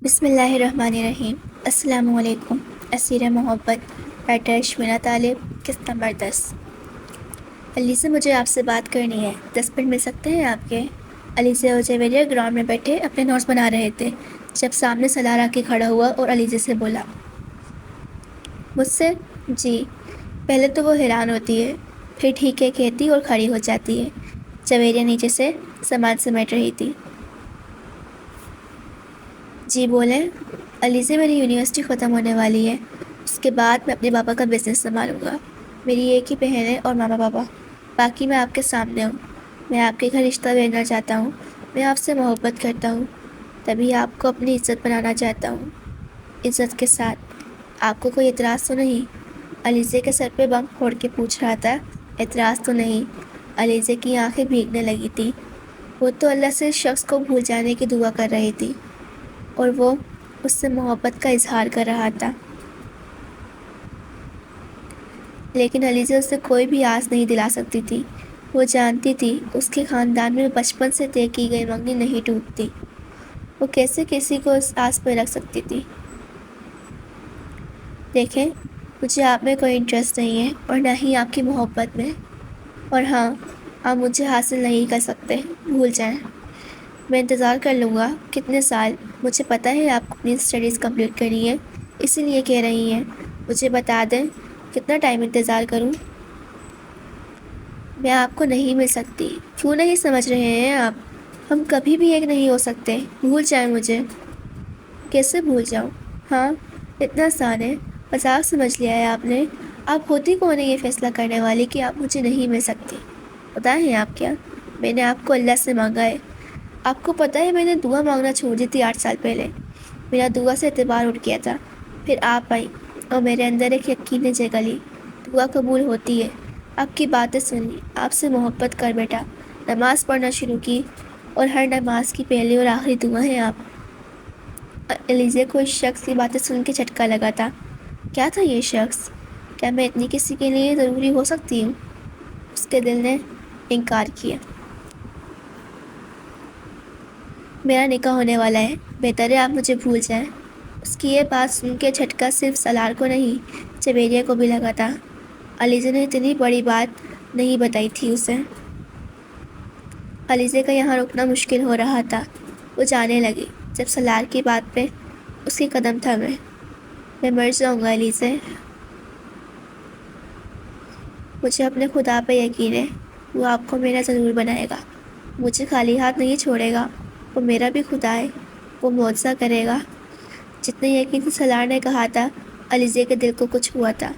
بسم اللہ الرحمن الرحیم۔ السلام علیکم۔ اسیر محبت، رائٹر اشمینا طالب، قسط نمبر 10۔ علی سے مجھے آپ سے بات کرنی ہے، 10 منٹ مل سکتے ہیں آپ کے؟ علی اور جویریہ گراؤنڈ میں بیٹھے اپنے نوٹس بنا رہے تھے جب سامنے سلار آ کے کھڑا ہوا اور علی سے بولا، مجھ سے؟ جی۔ پہلے تو وہ حیران ہوتی ہے، پھر ٹھیک ہے کہتی اور کھڑی ہو جاتی ہے۔ جویریہ نیچے سے سامان سمیٹ رہی تھی۔ جی بولیں۔ علی سے میری یونیورسٹی ختم ہونے والی ہے، اس کے بعد میں اپنے پاپا کا بزنس سنبھالوں گا۔ میری ایک ہی بہن ہے اور ماما پاپا، باقی میں آپ کے سامنے ہوں۔ میں آپ کے گھر رشتہ بھیجنا چاہتا ہوں، میں آپ سے محبت کرتا ہوں، تبھی آپ کو اپنی عزت بنانا چاہتا ہوں، عزت کے ساتھ۔ آپ کو کوئی اعتراض تو نہیں؟ علیزے کے سر پہ بم پھوڑ کے پوچھ رہا تھا۔ اعتراض تو نہیں۔ علیزے کی آنکھیں بھیگنے لگی تھی۔ وہ تو اللہ سے اس شخص کو بھول جانے کی دعا کر رہی تھی، اور وہ اس سے محبت کا اظہار کر رہا تھا، لیکن علیزہ اسے کوئی بھی آس نہیں دلا سکتی تھی۔ وہ جانتی تھی اس کے خاندان میں بچپن سے طے کی گئی منگنی نہیں ٹوٹتی۔ وہ کیسے کسی کو اس آس پہ رکھ سکتی تھی؟ دیکھیں، مجھے آپ میں کوئی انٹرسٹ نہیں ہے اور نہ ہی آپ کی محبت میں، اور ہاں، آپ مجھے حاصل نہیں کر سکتے، بھول جائیں۔ میں انتظار کر لوں گا۔ کتنے سال؟ مجھے پتہ ہے آپ کو اپنی اسٹڈیز کمپلیٹ کرنی ہے، اسی لیے کہہ رہی ہیں۔ مجھے بتا دیں کتنا ٹائم انتظار کروں؟ میں آپ کو نہیں مل سکتی۔ کیوں نہیں سمجھ رہے ہیں آپ؟ ہم کبھی بھی ایک نہیں ہو سکتے۔ بھول جائیں مجھے۔ کیسے بھول جاؤں؟ ہاں، اتنا آسان ہے، مذاق سمجھ لیا ہے آپ نے۔ آپ ہوتی کون ہے یہ فیصلہ کرنے والی کہ آپ مجھے نہیں مل سکتی؟ پتہ ہے آپ کیا؟ میں نے آپ کو اللہ سے مانگا ہے۔ آپ کو پتہ ہے میں نے دعا مانگنا چھوڑ دی تھی 8 سال پہلے۔ میرا دعا سے اعتبار اٹھ گیا تھا، پھر آپ آئی اور میرے اندر ایک یقین جگہ لی۔ دعا قبول ہوتی ہے۔ آپ کی باتیں سنی، آپ سے محبت کر بیٹھا، نماز پڑھنا شروع کی، اور ہر نماز کی پہلی اور آخری دعا ہے آپ۔ علیزہ کو اس شخص کی باتیں سن کے جھٹکا لگا تھا۔ کیا تھا یہ شخص؟ کیا میں اتنی کسی کے لیے ضروری ہو سکتی ہوں؟ اس کے دل نے انکار کیا۔ میرا نکاح ہونے والا ہے، بہتر ہے آپ مجھے بھول جائیں۔ اس کی یہ بات سن کے جھٹکا صرف سلار کو نہیں، جویریہ کو بھی لگا تھا۔ علیزہ نے اتنی بڑی بات نہیں بتائی تھی اسے۔ علیزہ کا یہاں رکنا مشکل ہو رہا تھا۔ وہ جانے لگی جب سلار کی بات پہ اس کے قدم تھمے۔ میں مر جاؤں گا علیزہ۔ مجھے اپنے خدا پہ یقین ہے، وہ آپ کو میرا ضرور بنائے گا، مجھے خالی ہاتھ نہیں چھوڑے گا۔ وہ میرا بھی خدا ہے، وہ معجزہ کرے گا۔ جتنے یقین سے سلار نے کہا تھا، علیزہ کے دل کو کچھ ہوا تھا۔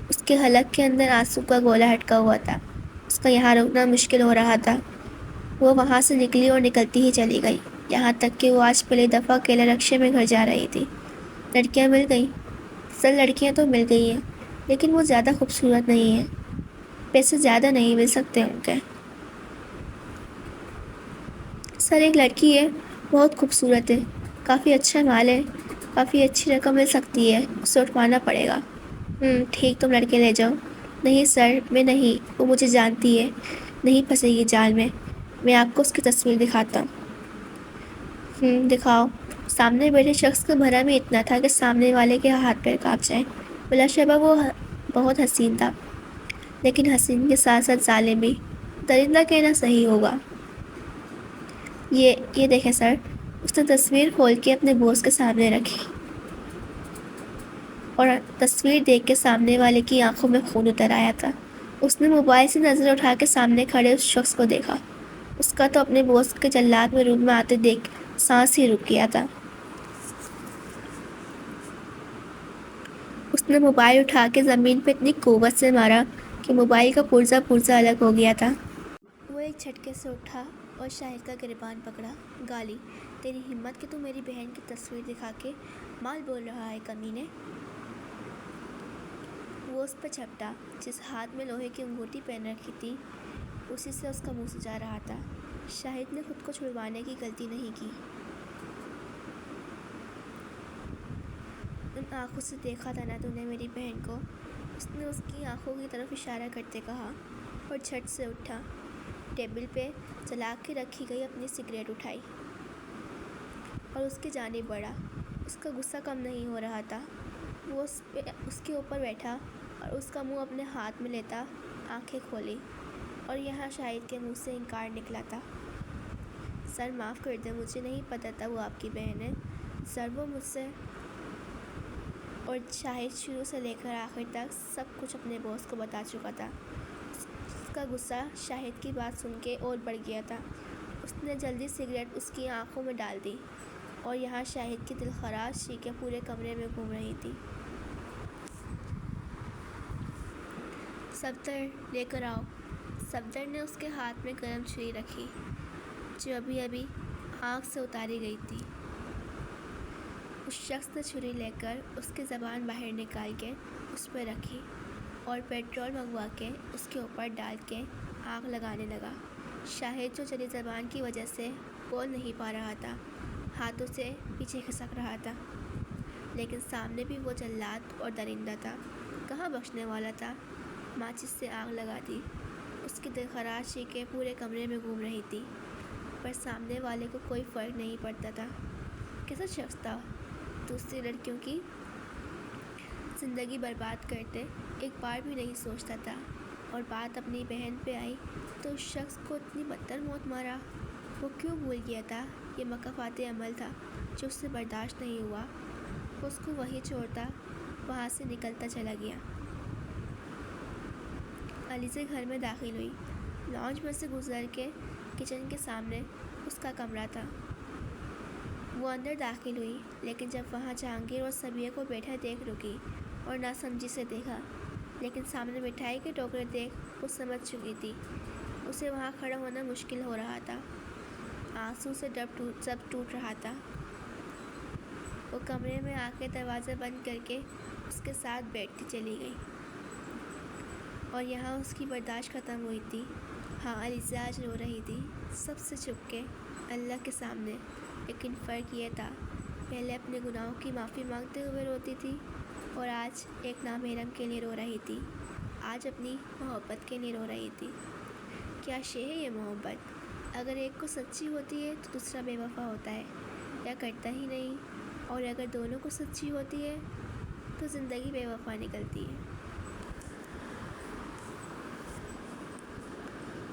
اس کے حلق کے اندر آنسو کا گولا اٹکا ہوا تھا۔ اس کا یہاں رکنا مشکل ہو رہا تھا۔ وہ وہاں سے نکلی اور نکلتی ہی چلی گئی، یہاں تک کہ وہ آج پہلی دفعہ اکیلے رکشے میں گھر جا رہی تھی۔ لڑکیاں مل گئیں، لڑکیاں تو مل گئی ہیں، لیکن وہ زیادہ خوبصورت نہیں ہیں، پیسے زیادہ نہیں مل سکتے ان کے۔ سر ایک لڑکی ہے، بہت خوبصورت ہے، کافی اچھا مال ہے، کافی اچھی رقم مل سکتی ہے، اسے اٹھوانا پڑے گا۔ ٹھیک، تم لڑکے لے جاؤ۔ نہیں سر، میں نہیں، وہ مجھے جانتی ہے، نہیں پھنسے گی جال میں آپ کو اس کی تصویر دکھاتا ہوں۔ دکھاؤ۔ سامنے بیٹھے شخص کا بھرم ہی اتنا تھا کہ سامنے والے کے ہاتھ پیر کانپ جائیں۔ بلا شبہ وہ بہت حسین تھا، لیکن حسین کے ساتھ ساتھ ظالم بھی، درندہ کہنا صحیح ہوگا۔ یہ دیکھیں سر۔ اس نے تصویر کھول کے اپنے بوس کے سامنے رکھی، اور تصویر دیکھ کے سامنے والے کی آنکھوں میں خون اتر آیا تھا۔ اس نے موبائل سے نظر اٹھا کے سامنے کھڑے اس شخص کو دیکھا۔ اس کا تو اپنے بوس کے جلاد میں روم میں آتے دیکھ سانس ہی رک گیا تھا۔ اس نے موبائل اٹھا کے زمین پہ اتنی قوت سے مارا کہ موبائل کا پرزہ الگ ہو گیا تھا۔ وہ ایک جھٹکے سے اٹھا اور شاہد کا گریبان پکڑا۔ گالی، تیری ہمت کہ تو میری بہن کی تصویر دکھا کے مال بول رہا ہے کمینے۔ وہ اس پہ جھپٹا، جس ہاتھ میں لوہے کی انگوٹھی پہن رکھی تھی اسی سے اس کا منہ سجا رہا تھا۔ شاہد نے خود کو چھڑوانے کی غلطی نہیں کی۔ ان آنکھوں سے دیکھا تھا نا تو نے میری بہن کو؟ اس نے اس کی آنکھوں کی طرف اشارہ کرتے کہا، اور جھٹ سے اٹھا، ٹیبل پہ جلا کے رکھی گئی اپنی سگریٹ اٹھائی اور اس کی جانب بڑھا۔ اس کا غصہ کم نہیں ہو رہا تھا۔ وہ اس کے اوپر بیٹھا اور اس کا منہ اپنے ہاتھ میں لیتا آنکھیں کھولی، اور یہاں شاہد کے منہ سے انکار نکلا تھا۔ سر معاف کر دیں، مجھے نہیں پتہ تھا وہ آپ کی بہن ہے۔ سر وہ مجھ سے… اور شاہد شروع سے لے کر آخر تک سب کچھ اپنے باس کو بتا چکا تھا۔ اس کا غصہ شاہد کی بات سن کے اور بڑھ گیا تھا۔ اس نے جلدی سگریٹ اس کی آنکھوں میں ڈال دی، اور یہاں شاہد کی دلخراش چیخیں پورے کمرے میں گھوم رہی تھی۔ صفدر، لے کر آؤ۔ صفدر نے اس کے ہاتھ میں گرم چھری رکھی جو ابھی ابھی آگ سے اتاری گئی تھی۔ اس شخص نے چھری لے کر اس کی زبان باہر نکال کے اس پہ رکھی اور پیٹرول منگوا کے اس کے اوپر ڈال کے آگ لگانے لگا۔ شاہد جو جلی زبان کی وجہ سے بول نہیں پا رہا تھا، ہاتھوں سے پیچھے کھسک رہا تھا، لیکن سامنے بھی وہ جلاد اور درندہ تھا، کہاں بخشنے والا تھا۔ ماچس سے آگ لگا دی۔ اس کی دلخراش چیخیں پورے کمرے میں گھوم رہی تھی، پر سامنے والے کو کوئی فرق نہیں پڑتا تھا۔ کیسا شخص تھا؟ دوسری لڑکیوں کی زندگی برباد کرتے ایک بار بھی نہیں سوچتا تھا، اور بات اپنی بہن پہ آئی تو اس شخص کو اتنی بدتر موت مارا۔ وہ کیوں بھول گیا تھا؟ یہ مکافات عمل تھا جو اس سے برداشت نہیں ہوا۔ وہ اس کو وہیں چھوڑتا وہاں سے نکلتا چلا گیا۔ علیزہ گھر میں داخل ہوئی۔ لاؤنج میں سے گزر کے کچن کے سامنے اس کا کمرہ تھا۔ وہ اندر داخل ہوئی، لیکن جب وہاں جہانگیر اور صبیہ کو بیٹھا دیکھ رکی اور ناسمجھی سے دیکھا، لیکن سامنے مٹھائی کے ٹوکرے دیکھ وہ سمجھ چکی تھی۔ اسے وہاں کھڑا ہونا مشکل ہو رہا تھا، آنسو سے سب ٹوٹ رہا تھا۔ وہ کمرے میں آ کے دروازہ بند کر کے اس کے ساتھ بیٹھتی چلی گئی، اور یہاں اس کی برداشت ختم ہوئی تھی۔ ہاں، علیزہ آج رو رہی تھی، سب سے چھپ کے، اللہ کے سامنے، لیکن فرق یہ تھا، پہلے اپنے گناہوں کی معافی مانگتے ہوئے روتی تھی، اور آج ایک نامحرم کے لیے رو رہی تھی، آج اپنی محبت کے لیے رو رہی تھی۔ کیا شے ہے یہ محبت؟ اگر ایک کو سچی ہوتی ہے تو دوسرا بے وفا ہوتا ہے یا کرتا ہی نہیں، اور اگر دونوں کو سچی ہوتی ہے تو زندگی بے وفا نکلتی ہے۔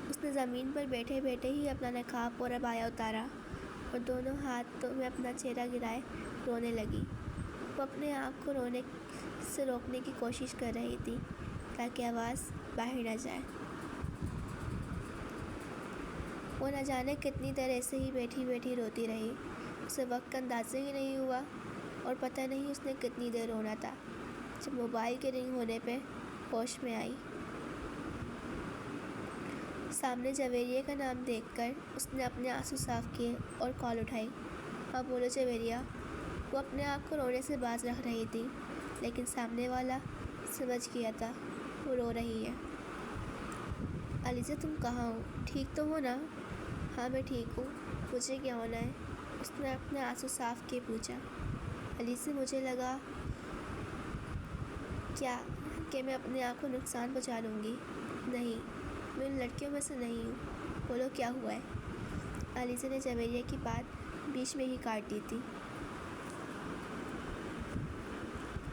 اس نے زمین پر بیٹھے بیٹھے ہی اپنا نقاب اور عبایا اتارا اور دونوں ہاتھوں میں اپنا چہرہ گرائے رونے لگی۔ وہ اپنے آپ کو رونے سے روکنے کی کوشش کر رہی تھی تاکہ آواز باہر نہ جائے۔ وہ نہ جانے کتنی دیر ایسے ہی بیٹھی بیٹھی روتی رہی، اسے وقت کا اندازہ ہی نہیں ہوا، اور پتہ نہیں اس نے کتنی دیر رونا تھا۔ جب موبائل کے رنگ ہونے پہ ہوش میں آئی، سامنے جویریہ کا نام دیکھ کر اس نے اپنے آنسو صاف کیے اور کال اٹھائی۔ ہاں بولو جویریہ۔ وہ اپنے آپ کو رونے سے باز رکھ رہی تھی، لیکن سامنے والا سمجھ گیا تھا وہ رو رہی ہے۔ علیزہ تم کہاں ہو؟ ٹھیک تو ہو نا؟ ہاں میں ٹھیک ہوں، مجھے کیا ہونا ہے؟ اس نے اپنے آنسو صاف کیے پوچھا۔ علیزہ مجھے لگا کیا کہ میں اپنے آپ کو نقصان پہنچا لوں گی۔ نہیں، میں ان لڑکیوں میں سے نہیں ہوں، بولو کیا ہوا ہے؟ علیزہ نے جویریہ کی بات بیچ میں ہی کاٹ دی تھی۔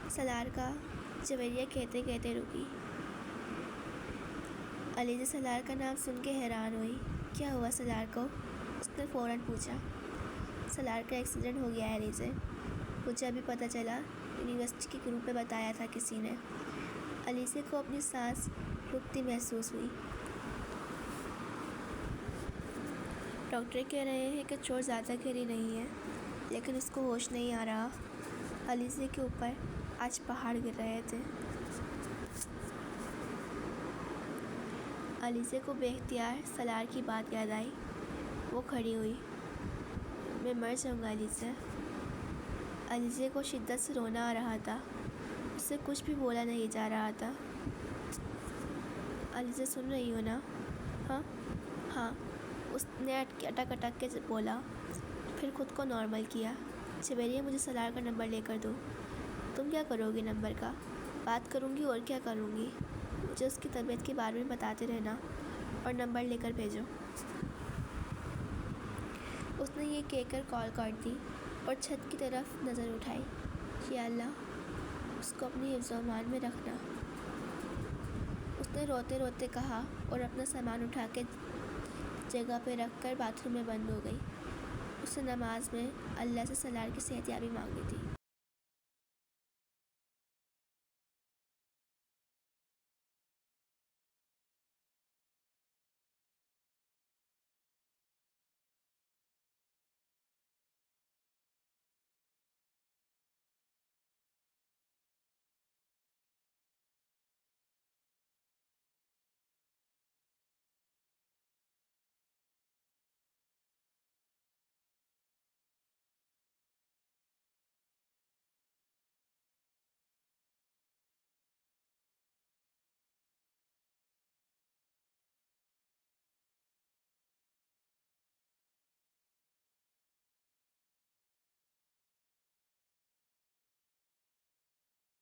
سالار کا، جویریہ کہتے کہتے رکی۔ علیزہ سالار کا نام سن کے حیران ہوئی۔ کیا ہوا سالار کو؟ اس نے فوراً پوچھا۔ سالار کا ایکسیڈنٹ ہو گیا ہے علیزہ، مجھے ابھی پتہ چلا، یونیورسٹی کے گروپ میں بتایا تھا کسی نے۔ علیزہ کو اپنی سانس رکتی محسوس ہوئی۔ ڈاکٹر کہہ رہے ہیں کہ چوٹ زیادہ گہری نہیں ہے، لیکن اس کو ہوش نہیں آ رہا۔ علیزہ کے اوپر آج پہاڑ گر رہے تھے۔ علیزہ کو بے اختیار سالار کی بات یاد آئی۔ وہ کھڑی ہوئی۔ میں مر جاؤں گا علیزہ۔ علیزہ کو شدت سے رونا آ رہا تھا، اس سے کچھ بھی بولا نہیں جا رہا تھا۔ علیزہ سن رہی ہو نا؟ ہاں ہاں، اس نے اٹک اٹک کے بولا، پھر خود کو نارمل کیا۔ جویریہ مجھے سالار کا نمبر لے کر دو۔ تم کیا کرو گی نمبر کا؟ بات کروں گی اور کیا کروں گی، مجھے اس کی طبیعت کے بارے میں بتاتے رہنا اور نمبر لے کر بھیجو۔ اس نے یہ کہہ کر کال کاٹ دی۔ اور چھت کی طرف نظر اٹھائی۔ یا اللہ، اس کو اپنی حفظ و امان میں رکھنا، اس نے روتے روتے کہا اور اپنا سامان اٹھا کے جگہ پہ رکھ کر باتھ روم میں بند ہو گئی۔ اس نے نماز میں اللہ سے سالار کی صحت یابی مانگی تھی۔